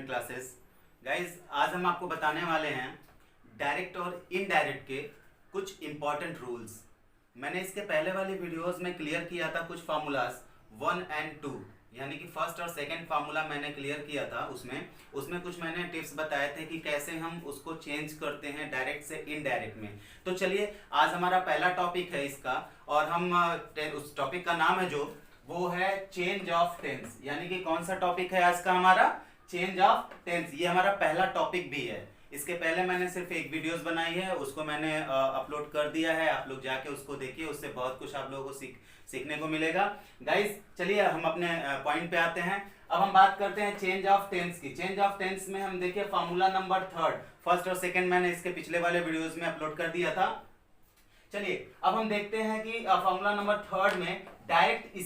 Online classes. Guys आज हम आपको बताने वाले हैं डायरेक्ट और इनडायरेक्ट के कुछ इंपॉर्टेंट रूल्स। मैंने इसके पहले वाली वीडियोस में क्लियर किया था कुछ फार्मूलाज 1 एंड 2, यानी कि फर्स्ट और सेकंड फार्मूला मैंने क्लियर किया था। उसमें कुछ मैंने टिप्स बताए थे कि कैसे हम उसको चेंज करते हैं डायरेक्ट से इनडायरेक्ट में। तो चलिए आज हमारा पहला टॉपिक है इसका, और हम उस टॉपिक का नाम है जो वो है चेंज ऑफ टेंस। यानी कि कौन सा टॉपिक है आज का हमारा? Change of tense. ये हमारा पहला टॉपिक भी है। इसके पहले मैंने सिर्फ एक वीडियोस बनाई है, उसको मैंने अपलोड कर दिया है। आप लोग जाके उसको देखिए, उससे बहुत कुछ आप लोगों को सीखने को मिलेगा। गाइस चलिए हम अपने पॉइंट पे आते हैं। अब हम बात करते हैं चेंज ऑफ टेंस की। चेंज ऑफ टेंस में हम देखिए फार्मूला नंबर 3, फर्स्ट और सेकंड मैंने इसके पिछले वाले वीडियोस में अपलोड कर दिया था। चलिए अब हम देखते हैं कि फार्मूला नंबर 3 में डायरेक्ट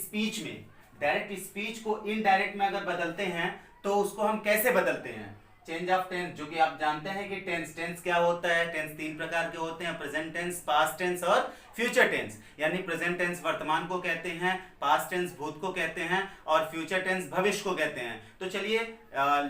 स्पीच को इनडायरेक्ट में अगर बदलते हैं तो उसको हम कैसे बदलते हैं। चेंज ऑफ टेंस, जो कि आप जानते हैं कि टेंस क्या होता है। टेंस 3 प्रकार के होते हैं, प्रेजेंट टेंस, पास्ट टेंस और फ्यूचर टेंस। यानी प्रेजेंट टेंस वर्तमान को कहते हैं, पास्ट टेंस भूत को कहते हैं और फ्यूचर टेंस भविष्य को कहते हैं। तो चलिए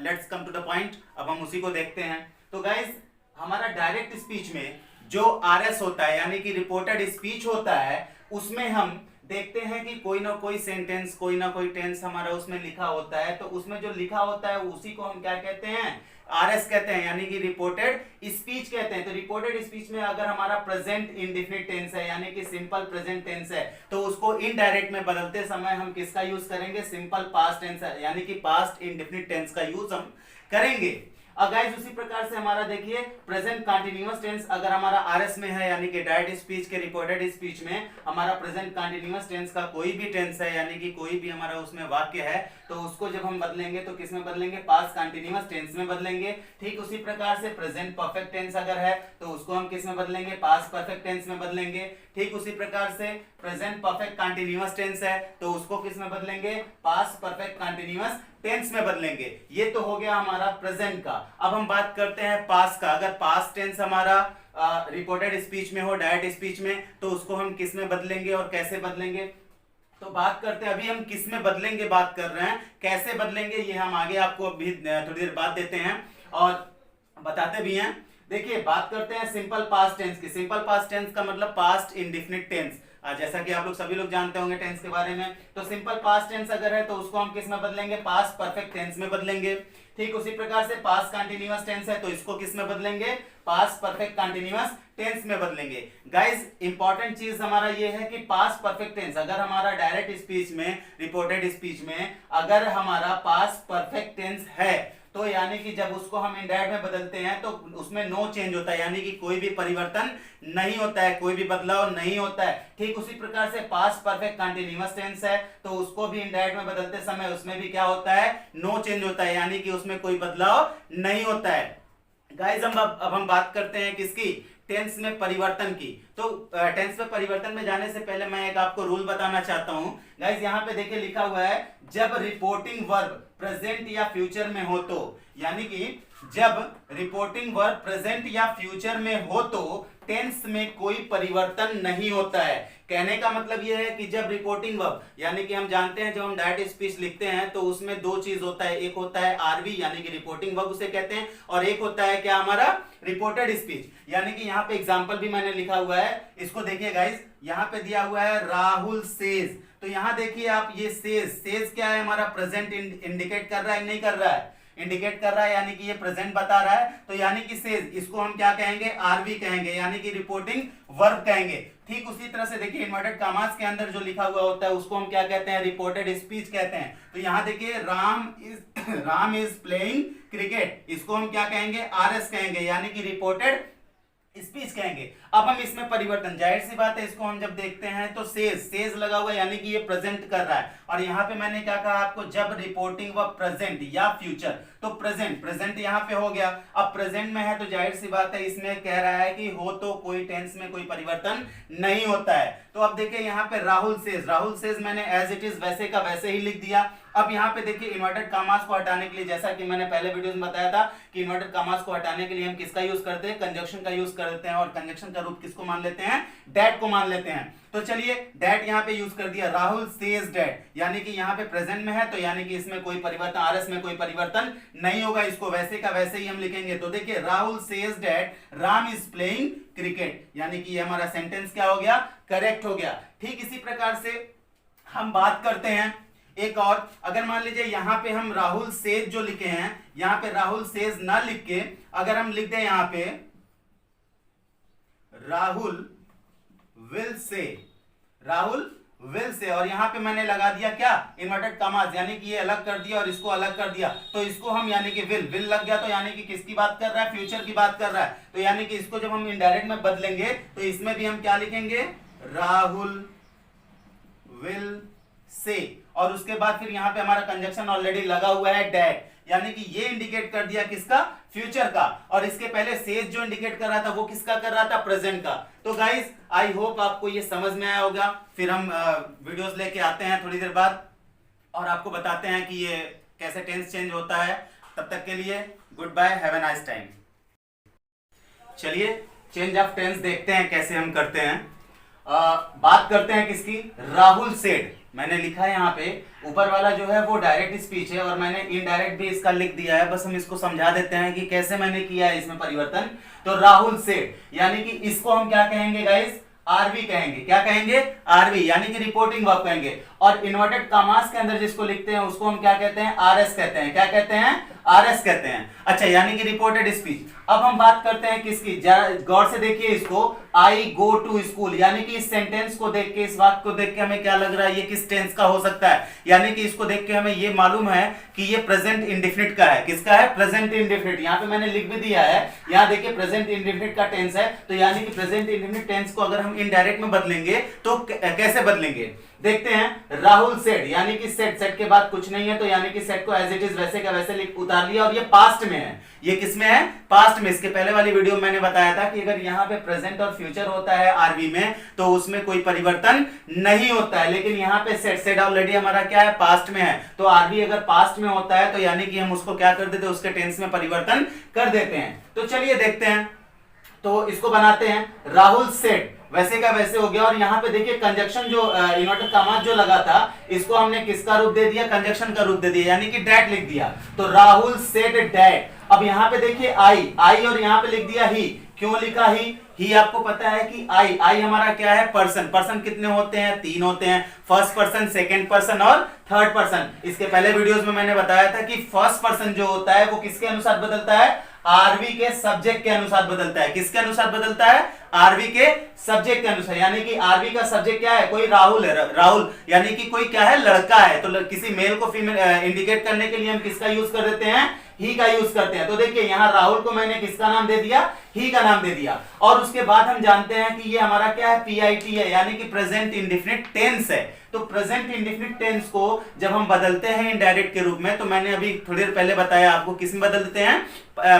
let's come to the point, अब हम उसी को देखते हैं। तो गाइज हमारा डायरेक्ट स्पीच में जो आरएस होता है यानी कि रिपोर्टेड स्पीच होता है, उसमें हम देखते हैं कि कोई ना कोई सेंटेंस, कोई ना कोई टेंस हमारा उसमें लिखा होता है। तो उसमें जो लिखा होता है उसी को हम क्या कहते हैं? आरएस कहते हैं, यानी कि रिपोर्टेड स्पीच कहते हैं। तो रिपोर्टेड स्पीच में अगर हमारा प्रेजेंट इंडेफिनिट टेंस है यानी कि सिंपल प्रेजेंट टेंस है, तो उसको इनडायरेक्ट में बदलते समय हम किसका यूज करेंगे? सिंपल पास्ट टेंस है, यानी कि पास्ट इंडेफिनिट टेंस का यूज हम करेंगे। अब गाइस उसी प्रकार से हमारा देखिए प्रेजेंट कंटीन्यूअस टेंस अगर हमारा आरएस में है, यानी कि डायरेक्ट स्पीच के रिपोर्टेड स्पीच में हमारा प्रेजेंट कंटीन्यूअस टेंस का कोई भी टेंस है, यानी कि कोई भी हमारा उसमें वाक्य है, तो उसको जब हम बदलेंगे तो किस में बदलेंगे? पास्ट कंटीन्यूअस टेंस में बदलेंगे। ठीक उसी प्रकार से प्रेजेंट परफेक्ट टेंस अगर है तो उसको हम किस में बदलेंगे? पास्ट परफेक्ट टेंस में बदलेंगे। ठीक उसी प्रकार से प्रेजेंट परफेक्ट कंटीन्यूअस टेंस है तो उसको किस में बदलेंगे? पास्ट परफेक्ट कंटीन्यूअस टेंस में बदलेंगे। ये तो हो गया हमारा प्रेजेंट का। अब हम बात करते हैं पास्ट का। अगर पास्ट टेंस हमारा रिपोर्टेड स्पीच में हो, डायरेक्ट स्पीच में, तो उसको हम किस में बदलेंगे और कैसे बदलेंगे? तो बात करते हैं, अभी हम किस में बदलेंगे बात कर रहे हैं, कैसे बदलेंगे ये हम आगे आपको अभी थोड़ी देर बाद देते हैं और बताते भी हैं। देखिए बात करते हैं सिंपल पास्ट टेंस की। सिंपल पास्ट टेंस का मतलब पास्ट इंडेफिनिट टेंस, जैसा कि आप लोग सभी लोग जानते होंगे टेंस के बारे में। तो सिंपल पास्ट टेंस अगर है तो उसको हम किस में बदलेंगे? पास्ट परफेक्ट टेंस में बदलेंगे। ठीक उसी प्रकार से पास्ट कंटीन्यूअस टेंस है तो इसको किस में बदलेंगे? पास्ट परफेक्ट कंटीन्यूअस टेंस में बदलेंगे। गाइस इंपॉर्टेंट चीज हमारा ये है कि पास्ट परफेक्ट टेंस अगर हमारा डायरेक्ट स्पीच में, रिपोर्टेड स्पीच में अगर हमारा पास्ट परफेक्ट टेंस है तो यानी कि जब उसको हम इनडायरेक्ट में बदलते हैं तो उसमें नो चेंज होता है, यानी कि कोई भी परिवर्तन नहीं होता है, कोई भी बदलाव नहीं होता है। ठीक उसी प्रकार से पास्ट परफेक्ट कंटीन्यूअस टेंस है तो उसको भी इनडायरेक्ट में बदलते समय उसमें भी क्या होता है? नो चेंज होता है, यानी कि उसमें कोई बदलाव नहीं होता है। गाइस अब हम बात करते हैं किसकी? टेंस में परिवर्तन की। तो टेंस में परिवर्तन में जाने से पहले मैं एक आपको रूल बताना चाहता हूं। गाइस यहाँ पे देखिए लिखा हुआ है जब रिपोर्टिंग वर्ब प्रेजेंट या फ्यूचर में हो तो, यानी कि जब रिपोर्टिंग वर्ब प्रेजेंट या फ्यूचर में हो तो टेंस में कोई परिवर्तन नहीं होता है। कहने का मतलब यह है कि जब रिपोर्टिंग वर्ब, यानी कि हम जानते हैं जब हम डायरेक्ट स्पीच लिखते हैं तो उसमें दो चीज होता है, एक होता है आरवी यानी कि रिपोर्टिंग वर्ब उसे कहते हैं, और एक होता है क्या? हमारा रिपोर्टेड स्पीच। यानी कि यहाँ पे एग्जांपल भी मैंने लिखा हुआ है, इसको देखिए गाइस, यहाँ पे दिया हुआ है राहुल सेज। तो यहाँ देखिए आप, ये सेज क्या है? हमारा प्रेजेंट इंडिकेट कर रहा है, नहीं कर रहा है? इंडिकेट कर रहा है, यानी कि ये प्रेजेंट बता रहा है। तो यानी कि सेज, इसको हम क्या कहेंगे? आरवी कहेंगे, यानी कि रिपोर्टिंग वर्ब कहेंगे। ठीक उसी तरह से देखिए इन्वर्टेड कॉमास के अंदर जो लिखा हुआ होता है उसको हम क्या कहते हैं? रिपोर्टेड स्पीच कहते हैं। तो यहाँ देखिए राम इज प्लेइंग क्रिकेट, इसको हम क्या कहेंगे? आरएस कहेंगे, यानी कि रिपोर्टेड स्पीच कहेंगे। अब हम इसमें परिवर्तन, जाहिर सी बात है, इसको हम जब देखते हैं तो सेज लगा हुआ है, यानी कि ये प्रेजेंट कर रहा है। और यहाँ पे मैंने क्या कहा आपको? जब रिपोर्टिंग व प्रेजेंट या फ्यूचर, तो प्रेजेंट यहाँ पे हो गया। अब प्रेजेंट में है तो जाहिर सी बात है इसमें कह रहा है कि हो तो कोई टेंस में कोई परिवर्तन नहीं होता है। तो अब देखिए यहाँ पे राहुल सेज मैंने एज इट इज वैसे का वैसे ही लिख दिया। अब यहाँ पे देखिए इन्वर्टेड कॉमास को हटाने के लिए, जैसा कि मैंने पहले वीडियो में बताया था कि इन्वर्टेड कॉमास को हटाने के लिए हम किसका यूज करते हैं? कंजक्शन का यूज करते हैं, और कंजक्शन का रूप किसको मान लेते हैं? दैट को मान लेते हैं। तो चलिए डेट यहाँ पे यूज कर दिया, राहुल सेज डेट, यानी कि यहाँ पे प्रेजेंट में है तो यानी कि इसमें कोई परिवर्तन, आरएस में कोई परिवर्तन नहीं होगा, इसको वैसे का वैसे ही हम लिखेंगे। तो देखिए Rahul says that Ram is playing cricket, यानी कि ये हमारा सेंटेंस क्या हो गया, करेक्ट हो गया। ठीक इसी प्रकार से हम बात करते हैं एक और, अगर मान लीजिए यहाँ पे हम राहुल सेज जो लिखे हैं, यहाँ पे राहुल सेज ना लिख के अगर हम लिख दें यहाँ पे Rahul will say, Rahul will say, और यहां पे मैंने लगा दिया क्या, इन्वर्टेड कॉमास, यानी कि ये अलग कर दिया और इसको अलग कर दिया, तो इसको हम यानी कि विल लग गया, तो यानी कि किसकी बात कर रहा है, फ्यूचर की बात कर रहा है। तो यानी कि इसको जब हम इनडायरेक्ट में बदलेंगे तो इसमें भी हम क्या लिखेंगे, राहुल विल से, और उसके बाद फिर यहां पे हमारा कंजक्शन ऑलरेडी लगा हुआ है डेट, यानी कि ये इंडिकेट कर दिया किसका, फ्यूचर का, और इसके पहले सेज जो इंडिकेट कर रहा था वो किसका कर रहा था, प्रेजेंट का। तो गाइस आई होप आपको ये समझ में आया होगा। फिर हम वीडियोस लेके आते हैं थोड़ी देर बाद और आपको बताते हैं कि ये कैसे टेंस चेंज होता है। तब तक के लिए good bye, have a nice time. चलिए चेंज ऑफ टेंस देखते हैं कैसे हम करते हैं। बात करते हैं किसकी, राहुल सेड, मैंने लिखा है यहाँ पे, ऊपर वाला जो है वो डायरेक्ट स्पीच है और मैंने इनडायरेक्ट भी इसका लिख दिया है, बस हम इसको समझा देते हैं कि कैसे मैंने किया है इसमें परिवर्तन। तो राहुल सेड, यानी कि इसको हम क्या कहेंगे गाइस, आरवी कहेंगे, क्या कहेंगे, आरवी, यानी कि रिपोर्टिंग वर्ब कहेंगे, और इन्वर्टेड कॉमास के अंदर जिसको लिखते हैं उसको हम क्या कहते हैं, आरएस कहते हैं, क्या कहते हैं, आरएस कहते हैं। अच्छा, यानी कि रिपोर्टेड स्पीच। अब हम बात करते हैं किसकी, जरा गौर से देखिए इसको, आई गो टू स्कूल, यानी कि इस सेंटेंस को देख के, इस बात को देख के हमें क्या लग रहा है, ये किस टेंस का हो सकता है, यानी कि इसको देख के हमें ये मालूम है कि ये प्रेजेंट इंडेफिनिट का है, किसका है, प्रेजेंट इंडेफिनिट। यहाँ पे मैंने लिख भी दिया है, यहाँ देखिए प्रेजेंट इंडेफिनिट का टेंस है, तो यानी कि प्रेजेंट इंडेफिनिट टेंस को अगर हम इनडायरेक्ट में बदलेंगे तो कैसे बदलेंगे, देखते हैं। राहुल सेड, यानी कि सेड के बाद कुछ नहीं है, तो यानी कि सेड को एज इट इज वैसे का वैसे लिख उतार लिया, और ये पास्ट में है, ये किसमें है, पास्ट में। इसके पहले वाली वीडियो में मैंने बताया था कि अगर यहाँ पे प्रेजेंट और फ्यूचर होता है आरवी में तो उसमें कोई परिवर्तन नहीं होता है, लेकिन यहाँ पे सेड ऑलरेडी हमारा क्या है, पास्ट में है, तो आरवी अगर पास्ट में होता है तो यानी कि हम उसको क्या कर देते हैं, उसके टेंस में परिवर्तन कर देते हैं। तो चलिए देखते हैं, तो इसको बनाते हैं, राहुल सेड वैसे का वैसे हो गया, और यहाँ पे देखिए कंजक्शन जो इन्वर्टेड कॉमा जो लगा था इसको हमने किसका रूप दे दिया, कंजक्शन का रूप दे दिया, यानी कि डैट लिख दिया। तो राहुल सेड डैट। अब यहाँ पे देखिए आई और यहाँ पे लिख दिया ही, क्यों लिखा ही आपको पता है कि आई हमारा क्या है, पर्सन। पर्सन कितने होते हैं, 3 होते हैं, फर्स्ट पर्सन, सेकंड पर्सन और थर्ड पर्सन। इसके पहले वीडियोस में मैंने बताया था कि फर्स्ट पर्सन जो होता है वो किसके अनुसार बदलता है, आरवी के सब्जेक्ट के अनुसार बदलता है, किसके अनुसार बदलता है, आरवी के सब्जेक्ट के अनुसार, यानी कि आरवी का सब्जेक्ट क्या है, कोई राहुल है, राहुल यानी कि कोई क्या है, लड़का है, तो किसी मेल को फीमेल इंडिकेट करने के लिए हम किसका यूज कर देते हैं, ही का यूज करते हैं। तो देखिए यहाँ राहुल को मैंने किसका नाम दे दिया, ही का नाम दे दिया, और उसके बाद हम जानते हैं कि ये हमारा क्या है, पीआईटी है, यानी कि प्रेजेंट इंडेफिनिट टेंस है। तो प्रेजेंट इंडेफिनिट टेंस को जब हम बदलते हैं इनडायरेक्ट के रूप में, तो मैंने अभी थोड़ी देर पहले बताया आपको, किस में बदल देते हैं,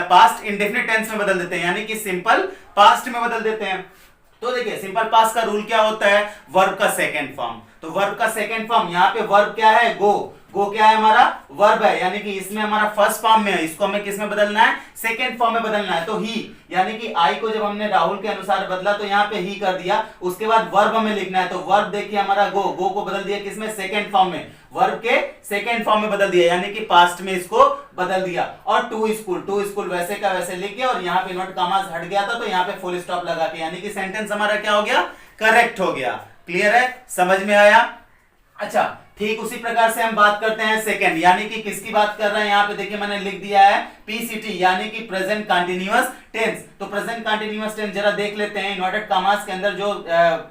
पास्ट इंडेफिनिट टेंस में बदल देते हैं, यानी कि सिंपल पास्ट में बदल देते हैं। तो देखिए सिंपल पास्ट का रूल क्या होता है, वर्ब का सेकंड फॉर्म। तो वर्ब का सेकंड फॉर्म, यहाँ पे वर्ब क्या है, गो क्या है हमारा, वर्ब है, यानी कि इसमें हमारा फर्स्ट फॉर्म में है, इसको हमें किस में बदलना है, सेकंड फॉर्म में बदलना है। तो ही, यानी कि आई को जब हमने राहुल के अनुसार बदला तो यहाँ पे ही कर दिया, उसके बाद वर्ब हमें लिखना है, तो वर्ब देखिए हमारा गो को बदल दिया किसमें, सेकंड फॉर्म में, वर्ब के सेकंड फॉर्म में बदल दिया, यानी कि पास्ट में इसको बदल दिया। और टू स्कूल वैसे का वैसे लिख गया, और यहाँ पे नोट कॉमास हट गया था तो यहाँ पे फुल स्टॉप लगा के, यानी कि सेंटेंस हमारा क्या हो गया, करेक्ट हो गया। क्लियर है, समझ में आया। अच्छा, ठीक उसी प्रकार से हम बात करते हैं सेकंड, यानी कि किसकी बात कर रहे हैं, यहाँ पे देखिए मैंने लिख दिया है पीसीटी, यानी कि प्रेजेंट कंटीन्यूअस टेंस। तो प्रेजेंट कंटीन्यूअस टेंस जरा देख लेते हैं, इन्वर्टेड कॉमास के अंदर जो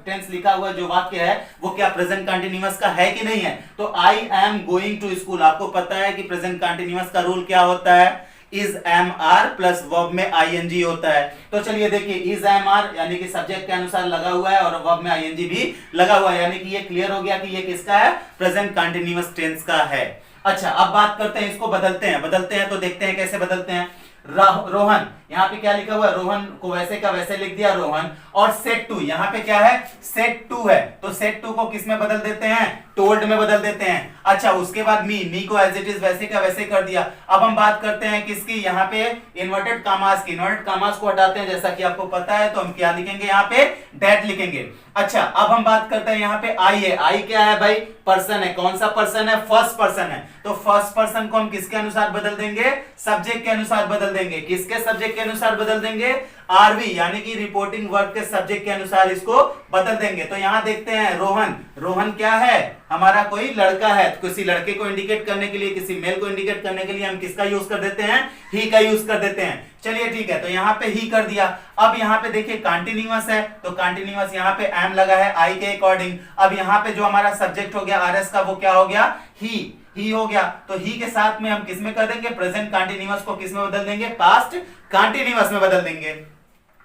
टेंस लिखा हुआ जो वाक्य है वो क्या प्रेजेंट कंटीन्यूअस का है कि नहीं है। तो I am going to school, आपको पता है कि प्रेजेंट कंटीन्यूअस का रूल क्या होता है, is am are plus verb में आईएनजी होता है। तो चलिए देखिए, इज एम आर यानी कि सब्जेक्ट के अनुसार लगा हुआ है, और वर्ब में आईएनजी भी लगा हुआ है, यानी कि ये क्लियर हो गया कि ये किसका है, प्रेजेंट कंटीन्यूअस टेंस का है। अच्छा, अब बात करते हैं, इसको बदलते हैं तो देखते हैं कैसे बदलते हैं। रोहन, यहाँ पे क्या लिखा हुआ है, रोहन को वैसे का वैसे लिख दिया रोहन। और सेट टू, यहाँ पे क्या है, सेट टू है, तो सेट टू को किस में बदल देते हैं, टोल्ड में बदल देते हैं। अच्छा, उसके बाद मी को एज इट इज वैसे का वैसे कर दिया। अब हम बात करते हैं किसकी, यहाँ पे इन्वर्टेड कामास की। इन्वर्टेड कामास को हटाते हैं जैसा कि आपको पता है, तो हम क्या लिखेंगे, यहाँ पे दैट लिखेंगे। अच्छा, अब हम बात करते हैं यहाँ पे आई है। आई क्या है भाई, पर्सन है। कौन सा पर्सन है, फर्स्ट पर्सन है। तो फर्स्ट पर्सन को हम किसके अनुसार बदल देंगे, सब्जेक्ट के अनुसार बदल देंगे। किसके सब्जेक्ट के अनुसार बदल देंगे, आरवी यानी कि रिपोर्टिंग वर्ब के सब्जेक्ट के अनुसार इसको बदल देंगे। तो यहां देखते हैं रोहन, रोहन क्या है, हमारा कोई लड़का है। किसी लड़के को इंडिकेट करने के लिए, किसी मेल को इंडिकेट करने के लिए हम किसका यूज कर देते हैं, ही का यूज कर देते हैं। चलिए ठीक है, तो यहाँ पे ही कर दिया। अब यहाँ पे देखिए कंटिन्यूअस है, तो कंटिन्यूअस यहाँ पे एम लगा है आई के अकॉर्डिंग। अब यहाँ पे जो हमारा सब्जेक्ट हो गया आरएस का, वो क्या हो गया, ही हो गया। तो ही के साथ में हम किस में कर देंगे, प्रेजेंट कंटिन्यूअस को किस में बदल देंगे, पास्ट कंटिन्यूअस में बदल देंगे।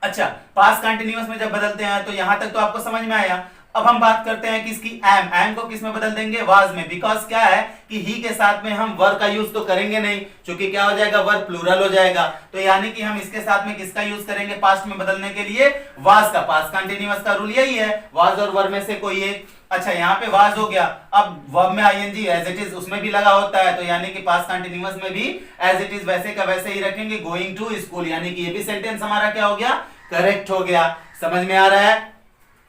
अच्छा, पास्ट कंटिन्यूअस में जब बदलते हैं तो यहां तक तो आपको समझ में आया। अब हम बात करते हैं किसकी, एम को किस में बदल देंगे, वाज में। बिकॉज क्या है कि ही के साथ में हम वर का यूज तो करेंगे नहीं, क्योंकि क्या हो जाएगा, वर प्लूरल हो जाएगा। तो यानी कि हम इसके साथ में किसका यूज करेंगे, पास्ट में बदलने के लिए, वाज का। पास्ट कंटिन्यूअस का रूल यही है, वाज और वर में से कोई एक। अच्छा, यहाँ पे वाज हो गया। अब वर्ब में आईएनजी एज इट इज उसमें भी लगा होता है, तो यानी कि पास्ट कंटिन्यूअस में भी एज इट इज वैसे का वैसे ही रखेंगे, गोइंग टू स्कूल। यानी कि ये भी सेंटेंस हमारा क्या हो गया, करेक्ट हो गया। समझ में आ रहा है।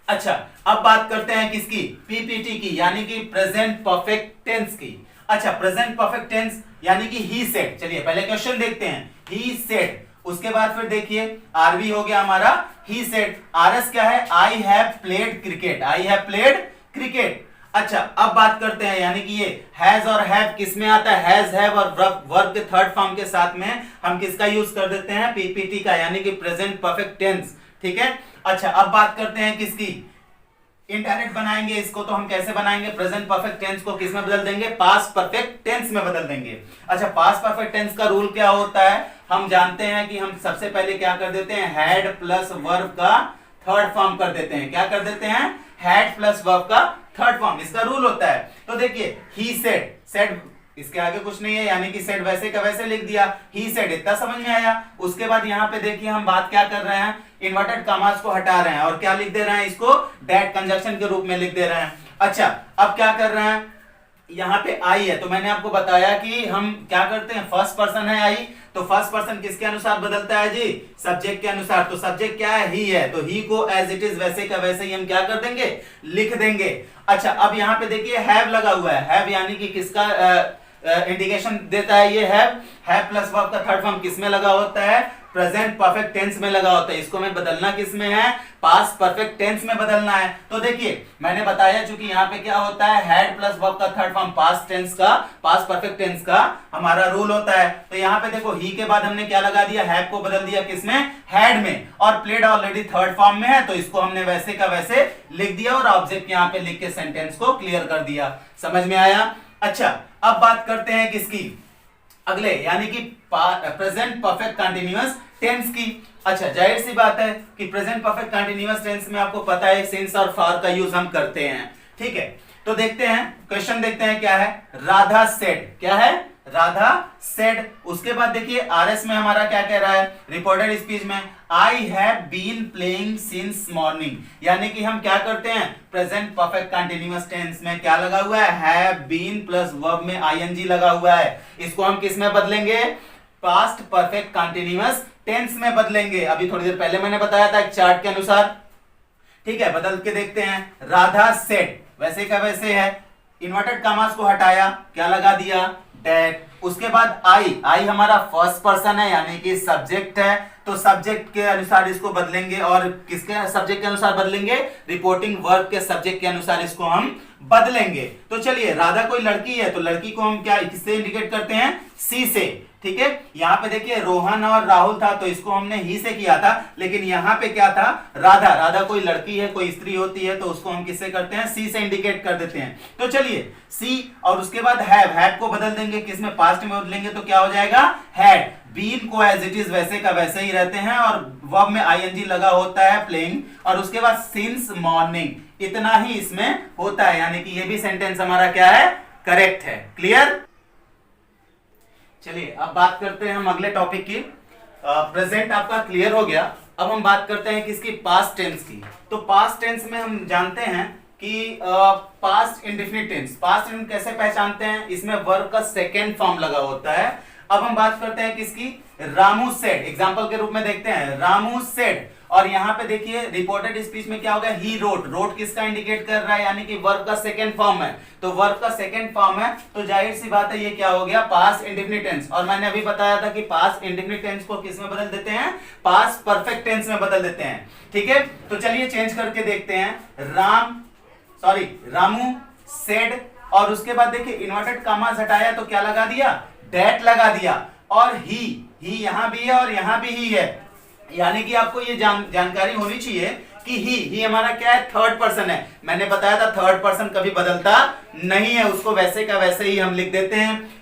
अच्छा, अब बात करते हैं किसकी, पीपीटी की, यानी कि प्रेजेंट परफेक्ट टेंस की। अच्छा, प्रेजेंट परफेक्ट टेंस यानी कि ही सेड। चलिए पहले क्वेश्चन देखते हैं, ही सेड। उसके बाद फिर देखिए आरवी हो गया हमारा ही सेड। आरएस क्या है, I have played cricket, I have played cricket. अच्छा, अब बात करते हैं, यानी कि ये हैज और हैव किस में आता है, हैज हैव और वर्ब के थर्ड फॉर्म के साथ में हम किसका यूज कर देते हैं, पीपीटी का, यानी कि प्रेजेंट परफेक्ट टेंस। ठीक है। अच्छा, अब बात करते हैं किसकी, इनडायरेक्ट बनाएंगे इसको। तो हम कैसे बनाएंगे, प्रेजेंट परफेक्ट टेंस को किस में बदल देंगे, पास्ट परफेक्ट टेंस में बदल देंगे। अच्छा, पास्ट परफेक्ट टेंस का रूल क्या होता है, हम जानते हैं कि हम सबसे पहले क्या कर देते हैं, हैड प्लस वर्ब का थर्ड फॉर्म कर देते हैं। क्या कर देते हैं, हैड प्लस वर्ब का थर्ड फॉर्म, इसका रूल होता है। तो देखिए ही सेड, सेड इसके आगे कुछ नहीं है, यानी कि सेड वैसे का वैसे लिख दिया, ही सेड, इतना समझ में आया। उसके बाद यहाँ पे देखिए हम बात क्या कर रहे हैं, इन्वर्टेड कॉमास को हटा रहे हैं और क्या लिख दे रहे हैं, इसको दैट कंजक्शन के रूप में लिख दे रहे हैं। अच्छा, अब क्या कर रहे हैं, यहाँ पे आई है, तो मैंने आपको बताया कि हम क्या करते हैं, फर्स्ट पर्सन है आई, तो फर्स्ट पर्सन किसके अनुसार बदलता है जी, सब्जेक्ट के अनुसार। तो सब्जेक्ट क्या है, ही है, तो ही को एज इट इज वैसे का वैसे ही हम क्या कर देंगे, लिख देंगे। अच्छा, अब यहाँ पे देखिए हैव लगा हुआ है, हैव यानी कि किसका इंडिकेशन देता है, ये हैव प्लस वर्ब का थर्ड फॉर्म किस में लगा होता है, प्रेजेंट परफेक्ट टेंस में लगा होता है। इसको मैं बदलना किस में है, पास्ट परफेक्ट टेंस में बदलना है। तो देखिए मैंने बताया, चूंकि यहाँ पे क्या होता है, हैड प्लस वर्ब का थर्ड फॉर्म पास्ट टेंस का, पास्ट परफेक्ट टेंस का हमारा रूल होता है। तो यहाँ पे देखो ही के बाद हमने क्या लगा दिया, हैव को बदल दिया किसमें, हैड में, और प्लेड ऑलरेडी थर्ड फॉर्म में है, तो इसको हमने वैसे का वैसे लिख दिया और ऑब्जेक्ट यहाँ पे लिख के सेंटेंस को क्लियर कर दिया। समझ में आया। अच्छा, अब बात करते हैं किसकी, अगले, यानी कि प्रेजेंट परफेक्ट कंटीन्यूअस टेंस की। अच्छा, जाहिर सी बात है कि प्रेजेंट परफेक्ट कंटीन्यूअस टेंस में आपको पता है सिंस और फॉर का यूज हम करते हैं। ठीक है, तो देखते हैं क्वेश्चन, देखते हैं क्या है, राधा सेड, क्या है, राधा सेड। उसके बाद देखिए आरएस में हमारा क्या कह रहा है, रिपोर्टेड स्पीच में, I have been playing since morning, यानी कि हम क्या करते हैं, प्रेजेंट परफेक्ट कंटीन्यूअस टेंस में क्या लगा हुआ है, हैव बीन प्लस वर्ब में आईएनजी लगा हुआ है, इसको हम किस में बदलेंगे, पास्ट परफेक्ट कंटीन्यूअस टेंस में बदलेंगे। अभी थोड़ी देर पहले मैंने बताया था एक चार्ट के अनुसार। ठीक है, बदल के देखते हैं, राधा सेड वैसे का वैसे है, इन्वर्टेड कॉमास को हटाया, क्या लगा दिया, दैट। उसके बाद आई हमारा फर्स्ट पर्सन है, यानी कि सब्जेक्ट है, तो सब्जेक्ट के अनुसार इसको बदलेंगे। और किसके सब्जेक्ट के अनुसार बदलेंगे, रिपोर्टिंग वर्ब के सब्जेक्ट के अनुसार इसको हम बदलेंगे। तो चलिए, राधा कोई लड़की है, तो लड़की को हम क्या किससे इंडिकेट करते हैं, सी से। ठीक है, यहाँ पे देखिए रोहन और राहुल था, तो इसको हमने ही से किया था, लेकिन यहाँ पे क्या था, राधा, राधा कोई लड़की है, कोई स्त्री होती है, तो उसको हम किससे करते हैं, सी से इंडिकेट कर देते हैं। तो चलिए सी, और उसके बाद हैव को बदल देंगे, किसमें, पास्ट में बदलेंगे, तो क्या हो जाएगा, हैड। बीन को एज इट इज वैसे का वैसे ही रहते हैं, और वर्ब में आईएनजी लगा होता है, प्लेइंग, और उसके बाद सिंस मॉर्निंग, इतना ही इसमें होता है, यानी कि ये भी सेंटेंस हमारा क्या है, करेक्ट है। क्लियर। चलिए अब बात करते हैं हम अगले टॉपिक की। प्रेजेंट आपका क्लियर हो गया। अब हम बात करते हैं किसकी, पास्ट टेंस की। तो पास्ट टेंस में हम जानते हैं कि past indefinite tense, past tense कैसे पहचानते हैं, इसमें वर्ब का सेकेंड फॉर्म लगा होता है। अब हम बात करते हैं किसकी, रामू सेड, एग्जांपल के रूप में देखते हैं रामू सेड, और यहाँ पे देखिए रिपोर्टेड स्पीच में क्या होगा, ही रोट, रोट किसका इंडिकेट कर रहा है, यानी कि वर्ब का सेकंड फॉर्म है। तो वर्ब का सेकंड फॉर्म है तो जाहिर सी बात है ये क्या हो गया, पास्ट इंडेफिनिट टेंस। और मैंने अभी बताया था कि पास्ट इंडेफिनिट टेंस को किस में बदल देते हैं, पास्ट परफेक्ट टेंस में बदल देते हैं। ठीक है, तो चलिए चेंज करके देखते हैं, रामू सेड, और उसके बाद देखिए इन्वर्टेड कामास हटाया तो क्या लगा दिया, दैट लगा दिया, और ही यहां भी है और यहां भी ही है, यानी कि आपको ये जानकारी होनी चाहिए कि ही हमारा क्या है, थर्ड पर्सन है। मैंने बताया था थर्ड पर्सन कभी बदलता नहीं है, उसको वैसे का वैसे ही हम लिख देते हैं।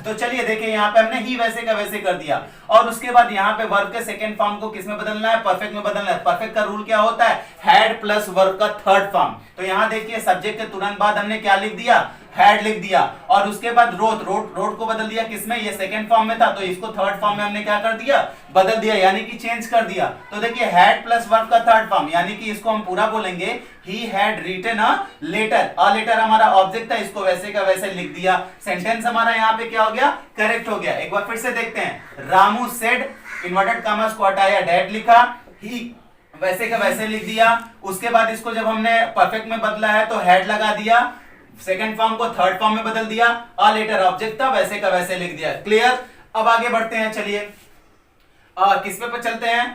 तो चलिए देखिए यहाँ पे हमने ही वैसे का वैसे कर दिया, और उसके बाद यहाँ पे वर्ब के सेकंड फॉर्म को किस में बदलना है, परफेक्ट में बदलना है। परफेक्ट का रूल क्या होता है, हैड प्लस वर्ब का थर्ड फॉर्म। तो यहाँ देखिए सब्जेक्ट के तुरंत बाद हमने क्या लिख दिया, हैड लिख दिया, और उसके बाद रोट को बदल दिया किसमें, ये सेकंड फॉर्म में था तो इसको थर्ड फॉर्म में हमने क्या कर दिया, बदल दिया, यानी कि चेंज कर दिया। तो देखिए हैड प्लस वर्ब का थर्ड फॉर्म, यानी कि इसको हम पूरा बोलेंगे, he had written a letter, a letter हमारा ऑब्जेक्ट था, इसको वैसे का वैसे लिख दिया। सेंटेंस हमारा यहाँ पे क्या हो गया, करेक्ट हो गया। एक बार फिर से देखते हैं, रामू सेड, इन्वर्टेड कॉमास को हटाया, डैड लिखा, ही वैसे का वैसे लिख दिया। उसके बाद इसको जब हमने परफेक्ट में बदला है तो हैड लगा दिया, सेकंड फॉर्म को थर्ड फॉर्म में बदल दिया, अ लेटर ऑब्जेक्ट था, वैसे का वैसे लिख दिया। क्लियर। अब आगे बढ़ते हैं, चलिए किस पे चलते हैं,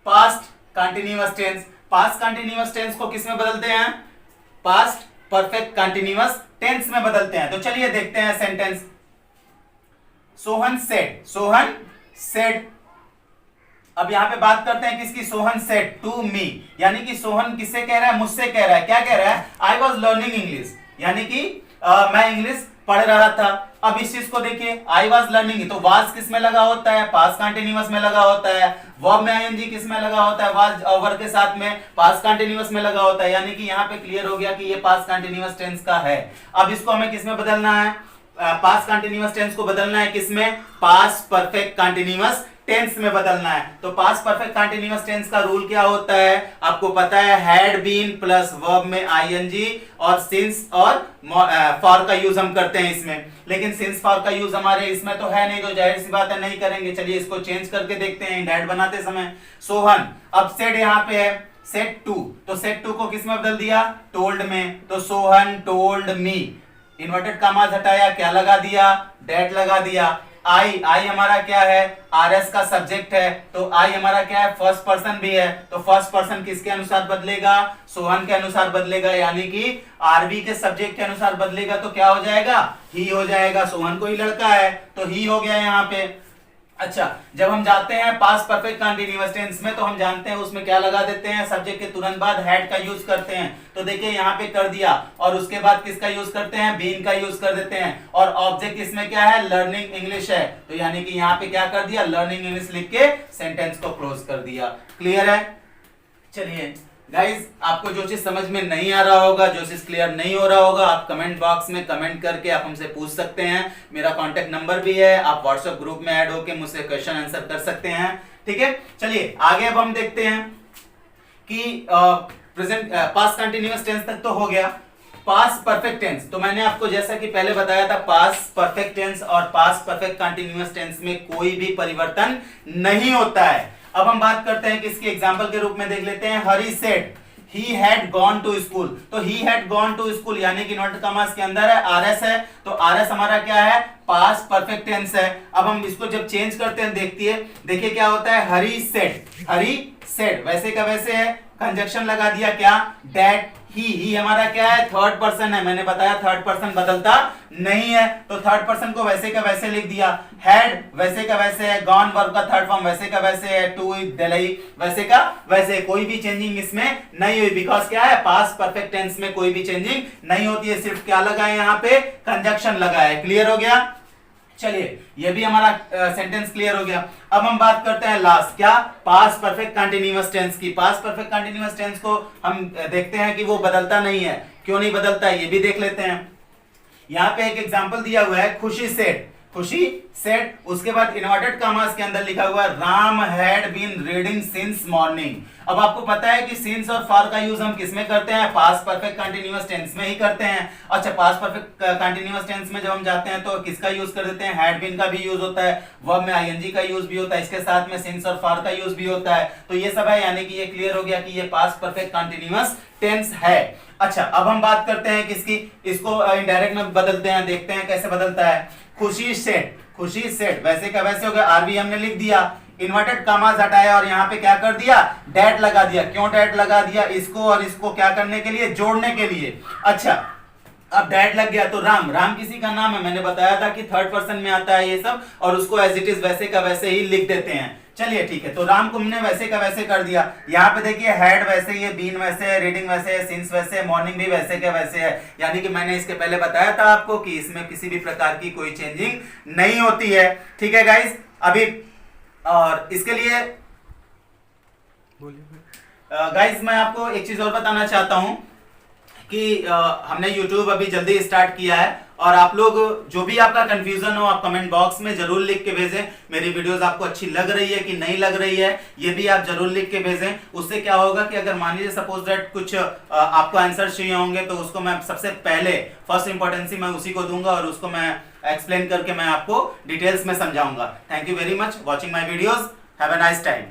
past continuous tense. Past continuous tense को किस में बदलते हैं, पास्ट परफेक्ट कंटीन्यूअस टेंस में बदलते हैं। तो चलिए देखते हैं सेंटेंस, सोहन सेड। अब यहां पे बात करते हैं किसकी, सोहन सेड टू मी, यानी कि सोहन किससे कह रहा है, मुझसे कह रहा है। क्या कह रहा है, आई वॉज लर्निंग इंग्लिश, यानी कि मैं इंग्लिश पढ़ रहा था। अब इस चीज को देखिए, आई वॉज लर्निंग, तो वाज किस में लगा होता है, पास्ट कंटीन्यूअस में लगा होता है। वर्ब में आईएनजी किस में लगा होता है, वाज वर्ब के साथ में पास्ट कंटीन्यूअस में लगा होता है, यानी कि यहाँ पे क्लियर हो गया कि ये पास्ट कंटीन्यूअस टेंस का है। अब इसको हमें किस में बदलना है, पास्ट कंटीन्यूअस टेंस को बदलना है किसमें, पास्ट परफेक्ट कंटीन्यूअस टेंस में बदलना है। तो पास्ट परफेक्ट कंटीन्यूअस टेंस का रूल क्या होता है, आपको पता है, हैड बीन प्लस वर्ब में आईएनजी और सिंस और फॉर का यूज हम करते हैं इसमें, लेकिन सिंस फॉर का यूज हमारे इसमें तो है नहीं, तो जाहिर सी बात है नहीं करेंगे। चलिए इसको चेंज करके देखते हैं, हैड बनाते समय सोहन, अब सेड यहाँ पे है, सेड टू, तो सेड टू को किस में बदल दिया, टोल्ड में, तो Sohan told me, inverted commas हटाया, क्या लगा दिया, दैट लगा दिया। आई हमारा क्या है, आरएस का सब्जेक्ट है, तो आई हमारा क्या है, फर्स्ट पर्सन भी है, तो फर्स्ट पर्सन किसके अनुसार बदलेगा, सोहन के अनुसार बदलेगा, यानी कि आरबी के सब्जेक्ट के अनुसार बदलेगा, तो क्या हो जाएगा, ही हो जाएगा। सोहन कोई लड़का है तो ही हो गया यहाँ पे। अच्छा, जब हम जाते हैं पास्ट परफेक्ट कंटीन्यूअस टेंस में तो हम जानते हैं उसमें क्या लगा देते हैं, सब्जेक्ट के तुरंत बाद हैड का यूज करते हैं। तो देखिए यहाँ पे कर दिया, और उसके बाद किसका यूज करते हैं, बीन का यूज कर देते हैं, और ऑब्जेक्ट इसमें क्या है, लर्निंग इंग्लिश है, तो यानी कि यहाँ पे क्या कर दिया, लर्निंग इंग्लिश लिख के सेंटेंस को क्लोज कर दिया। क्लियर है। चलिए गाइज, आपको जो चीज समझ में नहीं आ रहा होगा, जो चीज क्लियर नहीं हो रहा होगा, आप कमेंट बॉक्स में कमेंट करके आप हमसे पूछ सकते हैं। मेरा कांटेक्ट नंबर भी है, आप व्हाट्सएप ग्रुप में ऐड होके मुझसे क्वेश्चन आंसर कर सकते हैं। ठीक है, चलिए आगे अब हम देखते हैं कि प्रेजेंट पास्ट कंटीन्यूअस टेंस तक तो हो गया। पास्ट परफेक्ट टेंस, तो मैंने आपको जैसा कि पहले बताया था, पास्ट परफेक्ट टेंस और पास्ट परफेक्ट कंटीन्यूअस टेंस में कोई भी परिवर्तन नहीं होता है। अब हम बात करते हैं कि इसके एग्जांपल के रूप में देख लेते हैं, हरी said he had gone to school, तो he had gone to school यानी कि इन्वर्टेड कॉमास के अंदर है, आरएस है, तो आरएस हमारा क्या है, पास्ट परफेक्ट टेंस है। अब हम इसको जब चेंज करते हैं देखिए क्या होता है, हरी सेड वैसे का वैसे है, कंजक्शन लगा दिया, क्या, दैट ही हमारा क्या है, थर्ड पर्सन है, मैंने बताया थर्ड पर्सन बदलता नहीं है, तो थर्ड पर्सन को वैसे का वैसे लिख दिया। हैड वैसे का वैसे है, गॉन वर्ब का थर्ड फॉर्म वैसे का वैसे है, टू दिलाई वैसे का वैसे, कोई भी चेंजिंग इसमें नहीं हुई, बिकॉज क्या है, पास्ट परफेक्ट टेंस में कोई भी चेंजिंग नहीं होती है, सिर्फ क्या लगा है, यहाँ पे कंजक्शन लगा है। क्लियर हो गया। चलिए ये भी हमारा सेंटेंस क्लियर हो गया। अब हम बात करते हैं लास्ट, क्या, पास्ट परफेक्ट कंटीन्यूअस टेंस की। पास्ट परफेक्ट कंटीन्यूअस टेंस को हम देखते हैं कि वो बदलता नहीं है, क्यों नहीं बदलता है ये भी देख लेते हैं। यहाँ पे एक एग्जांपल दिया हुआ है, खुशी खुशी सेड, उसके बाद इन्वर्टेड कॉमास के अंदर लिखा हुआ है Ram had been reading since morning. अब आपको पता है कि सिंस और फॉर का यूज हम किसमें करते हैं, पास्ट परफेक्ट कंटीन्यूअस टेंस में ही करते हैं। अच्छा, पास्ट परफेक्ट कंटीन्यूअस टेंस में जब हम जाते हैं तो किसका यूज कर देते हैं, हैड बीन का भी यूज होता है, वर्ब में आईएनजी का यूज भी होता है, इसके साथ में सिंस और फॉर का यूज भी होता है। तो ये सब है, यानी कि ये क्लियर हो गया कि ये पास्ट परफेक्ट कंटीन्यूअस टेंस है। अच्छा, अब हम बात करते हैं किसकी, इसको इनडायरेक्ट में बदलते हैं, देखते हैं कैसे बदलता है। खुशी सेड, खुशी सेड वैसे का वैसे हो गया, आरबी हमने लिख दिया, इन्वर्टेड कॉमास हटाया और यहाँ पे क्या कर दिया, डैट लगा दिया। क्यों डैट लगा दिया, इसको और इसको क्या करने के लिए, जोड़ने के लिए। अच्छा, अब डैट लग गया तो राम, राम किसी का नाम है, मैंने बताया था कि थर्ड पर्सन में आता है ये सब, और उसको एज इट इज वैसे का वैसे ही लिख देते हैं। चलिए ठीक है, तो राम को हमने वैसे का वैसे कर दिया। यहाँ पे देखिए हैड वैसे ही है, बीन वैसे है, रीडिंग वैसे है, सिंस वैसे है, मॉर्निंग भी वैसे का वैसे है। यानी कि मैंने इसके पहले बताया था आपको कि इसमें किसी भी प्रकार की कोई चेंजिंग नहीं होती है। ठीक है गाइस, अभी और इसके लिए गाइस मैं आपको एक चीज और बताना चाहता हूं कि हमने YouTube अभी जल्दी स्टार्ट किया है, और आप लोग जो भी आपका कंफ्यूजन हो आप कमेंट बॉक्स में जरूर लिख के भेजें। मेरी वीडियोस आपको अच्छी लग रही है कि नहीं लग रही है, ये भी आप जरूर लिख के भेजें। उससे क्या होगा कि अगर मान लीजिए सपोज दैट कुछ आपको आंसर चाहिए होंगे तो उसको मैं सबसे पहले फर्स्ट इंपॉर्टेंसी मैं उसी को दूंगा और उसको मैं एक्सप्लेन करके मैं आपको डिटेल्स में समझाऊंगा। Thank you very much watching my videos, have a nice time.